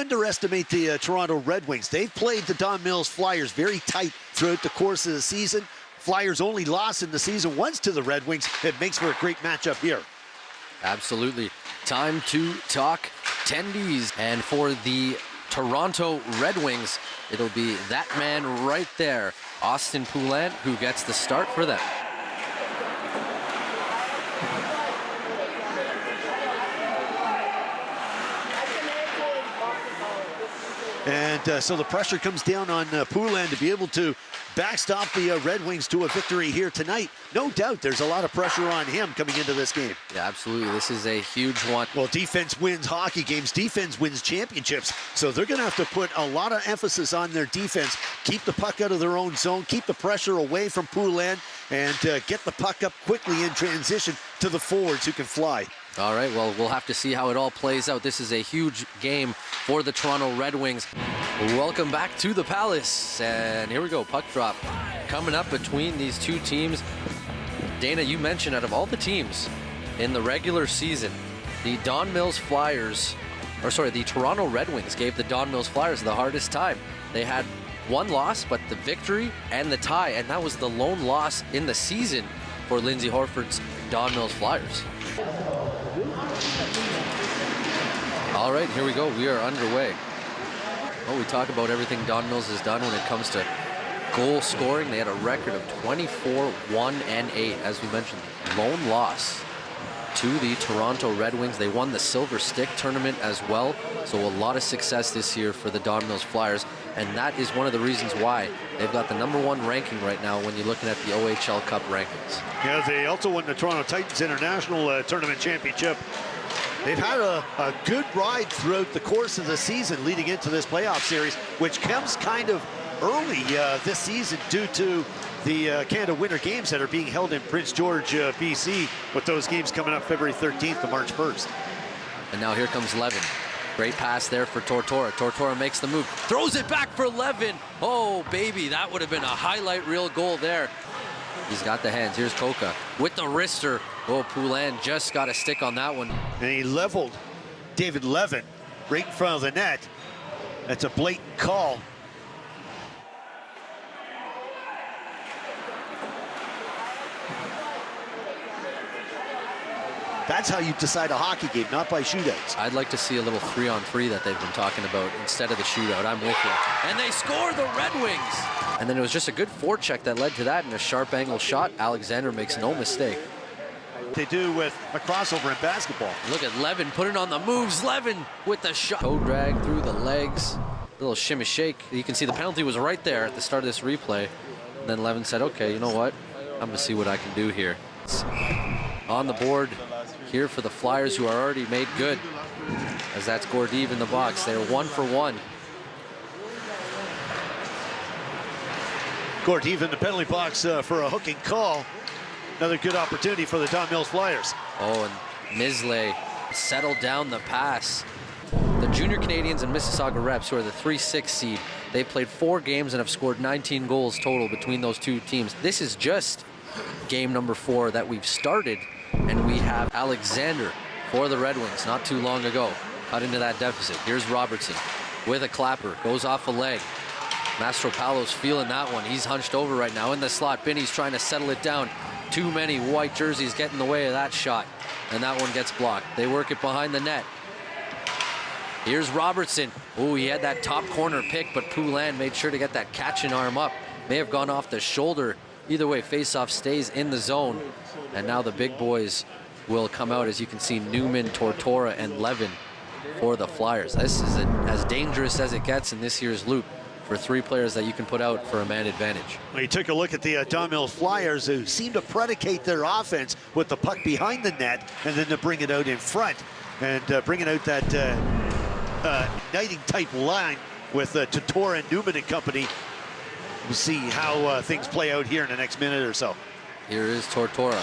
underestimate the Toronto Red Wings. They've played the Don Mills Flyers very tight throughout the course of the season. Flyers only lost in the season once to the Red Wings. It makes for a great matchup here. Absolutely. Time to talk tendies. And for the Toronto Red Wings, it'll be that man right there, Austin Poulin, who gets the start for them. And so the pressure comes down on Poulin to be able to backstop the Red Wings to a victory here tonight. No doubt there's a lot of pressure on him coming into this game. Yeah, absolutely. This is a huge one. Well, defense wins hockey games. Defense wins championships. So they're going to have to put a lot of emphasis on their defense. Keep the puck out of their own zone. Keep the pressure away from Poulin. And get the puck up quickly in transition to the forwards who can fly. All right, well, we'll have to see how it all plays out. This is a huge game for the Toronto Red Wings. Welcome back to the Palace. And here we go, puck drop coming up between these two teams. Dana, you mentioned out of all the teams in the regular season, the Don Mills Flyers, or sorry, the Toronto Red Wings gave the Don Mills Flyers the hardest time. They had one loss, but the victory and the tie, and that was the lone loss in the season for Lindsay Horford's Don Mills Flyers. All right, here we go. We are underway. Well, we talk about everything Don Mills has done when it comes to goal scoring. They had a record of 24-1-8, as we mentioned. Lone loss to the Toronto Red Wings. They won the Silver Stick tournament as well. So a lot of success this year for the Don Mills Flyers. And that is one of the reasons why they've got the #1 ranking right now when you're looking at the OHL Cup rankings. Yeah, they also won the Toronto Titans International Tournament Championship. They've had a good ride throughout the course of the season leading into this playoff series, which comes kind of early this season due to the Canada Winter Games that are being held in Prince George, BC, with those games coming up February 13th to March 1st. And now here comes Levin. Great pass there for Tortora. Tortora makes the move, throws it back for Levin. Oh, baby, that would have been a highlight reel goal there. He's got the hands. Here's Coca with the wrister. Oh, Poulin just got a stick on that one. And he leveled David Levin right in front of the net. That's a blatant call. That's how you decide a hockey game, not by shootouts. I'd like to see a little 3-on-3 that they've been talking about instead of the shootout. I'm with you. And they score, the Red Wings. And then it was just a good forecheck that led to that, and a sharp angle shot. Alexander makes no mistake. They do with a crossover in basketball. Look at Levin putting on the moves. Levin with the shot. Toe drag through the legs. Little shimmy shake. You can see the penalty was right there at the start of this replay. And then Levin said, okay, you know what? I'm going to see what I can do here. It's on the board here for the Flyers, who are already made good, as that's Gordeev in the box. They're 1 for 1. Gordeev in the penalty box for a hooking call. Another good opportunity for the Don Mills Flyers. Oh, and Misley settled down the pass. The Junior Canadians and Mississauga Reps, who are the 3-6 seed, they've played 4 games and have scored 19 goals total between those two teams. This is just game number 4 that we've started, and we have Alexander for the Red Wings not too long ago. Cut into that deficit. Here's Robertson with a clapper, goes off a leg. Mastropalo's feeling that one. He's hunched over right now in the slot. Binney's trying to settle it down. Too many white jerseys get in the way of that shot, and that one gets blocked. They work it behind the net. Here's Robertson. Oh, he had that top corner pick, but Poulin made sure to get that catching arm up. May have gone off the shoulder. Either way, faceoff stays in the zone. And now the big boys will come out, as you can see, Newman, Tortora, and Levin for the Flyers. This is as dangerous as it gets in this year's loop for 3 players that you can put out for a man advantage. Well, you took a look at the Don Mills Flyers, who seem to predicate their offense with the puck behind the net and then to bring it out in front and bringing out that igniting type line with Tortora and Newman and company. We'll see how things play out here in the next minute or so. Here is Tortora,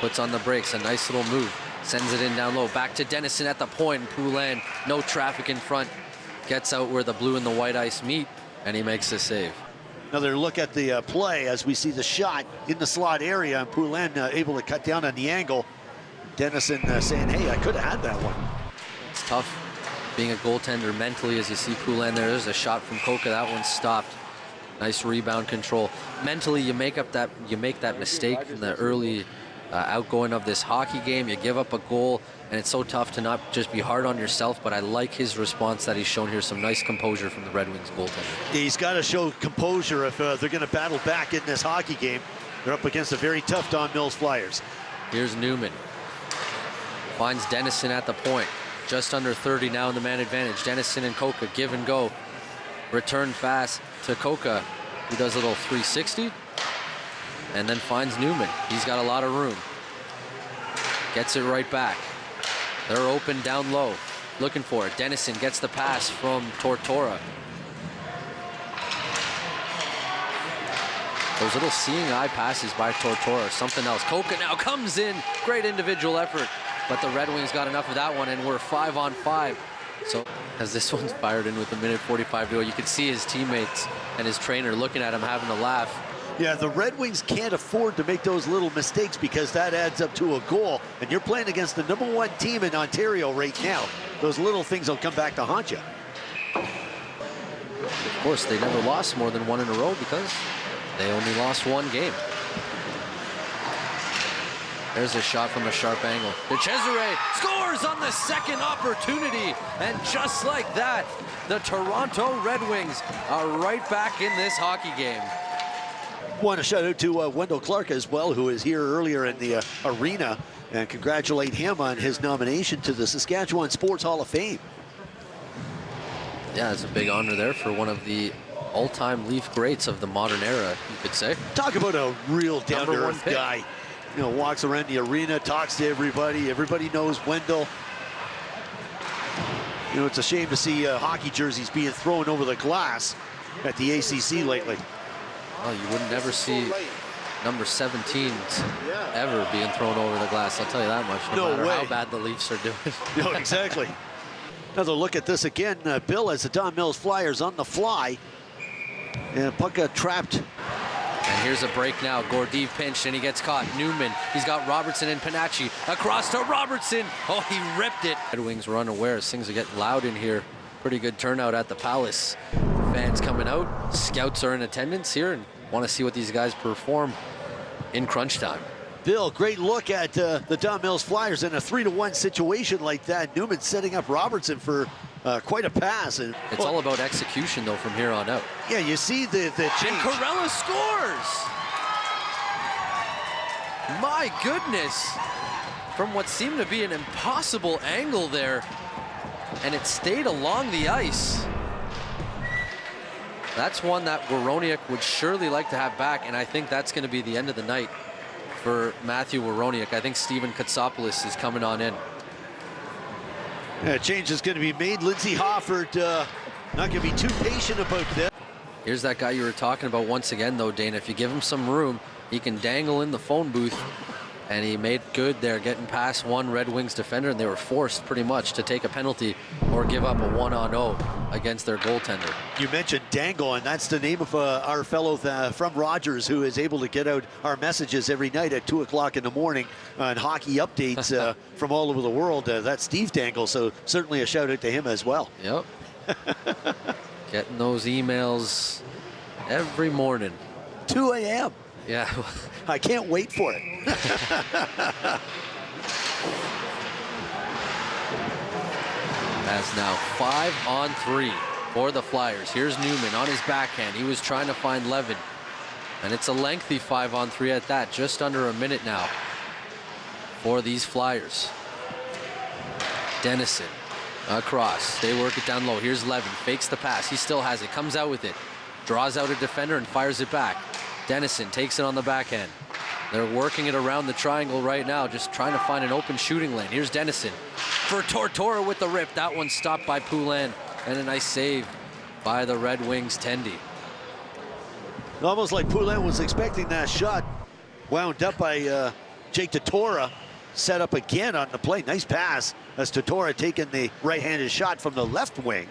puts on the brakes, a nice little move, sends it in down low, back to Dennison at the point, and Poulin, no traffic in front, gets out where the blue and the white ice meet, and he makes the save. Another look at the play as we see the shot in the slot area, and Poulin able to cut down on the angle. Dennison saying, hey, I could have had that one. It's tough being a goaltender mentally, as you see Poulin there. There's a shot from Coca. That one stopped. Nice rebound control. Mentally, you make that mistake in the early outgoing of this hockey game. You give up a goal, and it's so tough to not just be hard on yourself, but I like his response that he's shown here. Some nice composure from the Red Wings goaltender. He's got to show composure if they're going to battle back in this hockey game. They're up against a very tough Don Mills Flyers. Here's Newman. Finds Dennison at the point. Just under 30 now in the man advantage. Dennison and Coca give and go. Return fast to Coca, who does a little 360. And then finds Newman. He's got a lot of room. Gets it right back. They're open down low, looking for it. Dennison gets the pass from Tortora. Those little seeing eye passes by Tortora, something else. Coca now comes in. Great individual effort. But the Red Wings got enough of that one, and we're 5-on-5. So as this one's fired in with a minute 45 to go, you can see his teammates and his trainer looking at him having a laugh. Yeah, the Red Wings can't afford to make those little mistakes because that adds up to a goal. And you're playing against the #1 team in Ontario right now. Those little things will come back to haunt you. Of course, they never lost more than one in a row because they only lost one game. There's a shot from a sharp angle. DeCesare scores on the second opportunity. And just like that, the Toronto Red Wings are right back in this hockey game. Want to shout out to Wendell Clark as well, who is here earlier in the arena, and congratulate him on his nomination to the Saskatchewan Sports Hall of Fame. Yeah, it's a big honor there for one of the all-time Leaf greats of the modern era, you could say. Talk about a real down-to-earth guy. You know, walks around the arena, talks to everybody. Everybody knows Wendell. You know, it's a shame to see hockey jerseys being thrown over the glass at the ACC lately. Oh, you would never see number 17 ever being thrown over the glass. I'll tell you that much. No matter how bad the Leafs are doing. No, exactly. Another look at this again, Bill, as the Don Mills Flyers on the fly. And puck got trapped. And here's a break now. Gordeev pinched and he gets caught. Newman, he's got Robertson and Panacci. Across to Robertson. Oh, he ripped it. Red Wings were unaware as things are getting loud in here. Pretty good turnout at the Palace. Fans coming out. Scouts are in attendance here and want to see what these guys perform in crunch time. Bill, great look at the Don Mills Flyers in a 3-to-1 situation like that. Newman setting up Robertson for quite a pass. And it's all about execution, though, from here on out. Yeah, you see the change. And Corella scores! My goodness! From what seemed to be an impossible angle there, and it stayed along the ice. That's one that Woroniuk would surely like to have back, and I think that's going to be the end of the night for Matthew Woroniuk. I think Steven Katsopoulos is coming on in. Change is going to be made. Lindsey Hofford not going to be too patient about this. Here's that guy you were talking about once again, though, Dana. If you give him some room, he can dangle in the phone booth. And he made good there, getting past one Red Wings defender, and they were forced pretty much to take a penalty or give up a 1-on-0 against their goaltender. You mentioned Dangle, and that's the name of our fellow from Rogers who is able to get out our messages every night at 2 o'clock in the morning on hockey updates from all over the world. That's Steve Dangle, so certainly a shout out to him as well. Yep. Getting those emails every morning. 2 a.m. Yeah. I can't wait for it. That's now 5-on-3 for the Flyers. Here's Newman on his backhand. He was trying to find Levin. And it's a lengthy 5-on-3 at that. Just under a minute now for these Flyers. Dennison across. They work it down low. Here's Levin. Fakes the pass. He still has it. Comes out with it. Draws out a defender and fires it back. Dennison takes it on the backhand. They're working it around the triangle right now, just trying to find an open shooting lane. Here's Dennison for Tortora with the rip. That one stopped by Poulin, and a nice save by the Red Wings Tendy. Almost like Poulin was expecting that shot. Wound up by Jake Tortora. Set up again on the play. Nice pass as Tortora taking the right-handed shot from the left wing.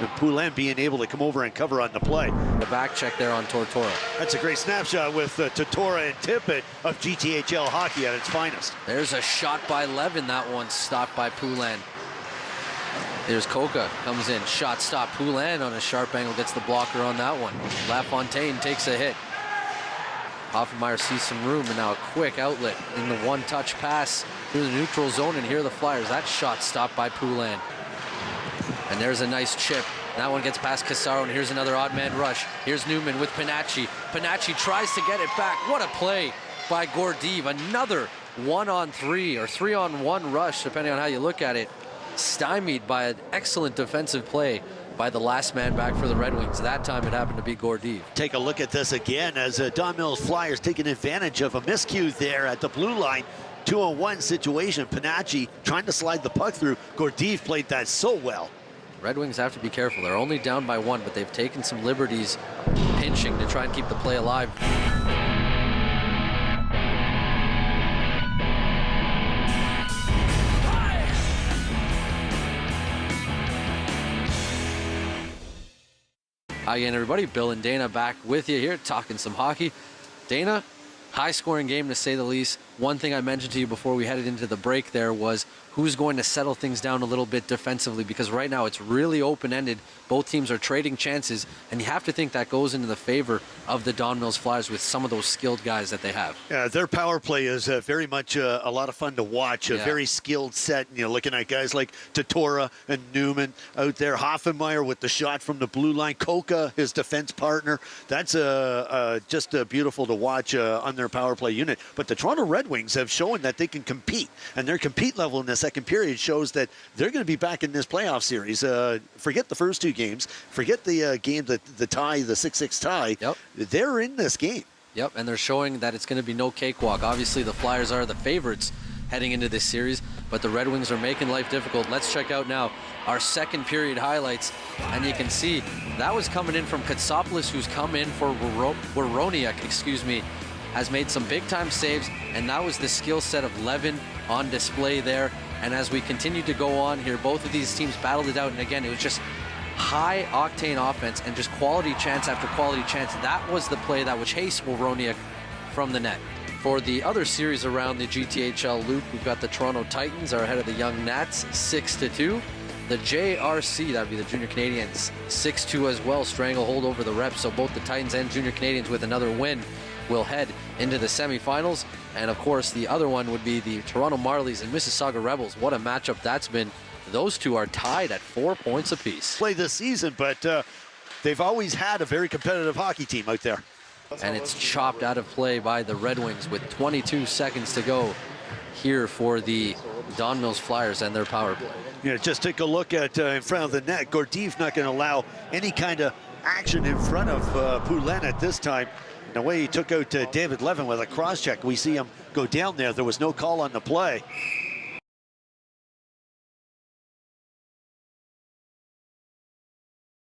And Poulin being able to come over and cover on the play. The back check there on Tortora. That's a great snapshot with Tortora and Tippett of GTHL hockey at its finest. There's a shot by Levin. That one stopped by Poulin. There's Coca, comes in, shot stop. Poulin on a sharp angle, gets the blocker on that one. LaFontaine takes a hit. Hoffenmeyer sees some room, and now a quick outlet in the one-touch pass through the neutral zone, and here are the Flyers. That shot stopped by Poulin. And there's a nice chip. That one gets past Cassaro, and here's another odd man rush. Here's Newman with Panacci. Panacci tries to get it back. What a play by Gordeev. Another 1-on-3 or 3-on-1 rush, depending on how you look at it. Stymied by an excellent defensive play by the last man back for the Red Wings. That time it happened to be Gordeev. Take a look at this again as Don Mills Flyers taking advantage of a miscue there at the blue line. 2-on-1 situation. Panacci trying to slide the puck through. Gordeev played that so well. Red Wings have to be careful. They're only down by 1, but they've taken some liberties pinching to try and keep the play alive. Hi again, everybody. Bill and Dana back with you here talking some hockey. Dana, high-scoring game to say the least. One thing I mentioned to you before we headed into the break there was who's going to settle things down a little bit defensively, because right now it's really open-ended. Both teams are trading chances, and you have to think that goes into the favor of the Don Mills Flyers with some of those skilled guys that they have. Yeah, their power play is very much a lot of fun to watch. A very skilled set. You know, looking at guys like Tatora and Newman out there. Hoffenmeyer with the shot from the blue line. Coca, his defense partner. That's just beautiful to watch on their power play unit. But the Toronto Red Wings have shown that they can compete, and their compete level in the second period shows that they're going to be back in this playoff series. Forget the first two games. Forget the game, the tie, the 6-6 tie. Yep. They're in this game. Yep, and they're showing that it's going to be no cakewalk. Obviously, the Flyers are the favorites heading into this series, but the Red Wings are making life difficult. Let's check out now our second period highlights, and you can see that was coming in from Katsopoulos, who's come in for Woroniak, has made some big-time saves, and that was the skill set of Levin on display there. And as we continue to go on here, both of these teams battled it out, and again, it was just high-octane offense and just quality chance after quality chance. That was the play that would chase Woroniak from the net. For the other series around the GTHL loop, we've got the Toronto Titans are ahead of the Young Nats 6-2. The JRC, that would be the Junior Canadians, 6-2 as well, stranglehold over the Reps. So both the Titans and Junior Canadians with another win will head into the semifinals. And of course, the other one would be the Toronto Marlies and Mississauga Rebels. What a matchup that's been. Those two are tied at 4 points apiece. Play this season, but they've always had a very competitive hockey team out there. And it's chopped out of play by the Red Wings with 22 seconds to go here for the Don Mills Flyers and their power play. Yeah, just take a look at in front of the net. Gordeev's not going to allow any kind of action in front of Poulin at this time. The way he took out David Levin with a cross check, we see him go down there. There was no call on the play.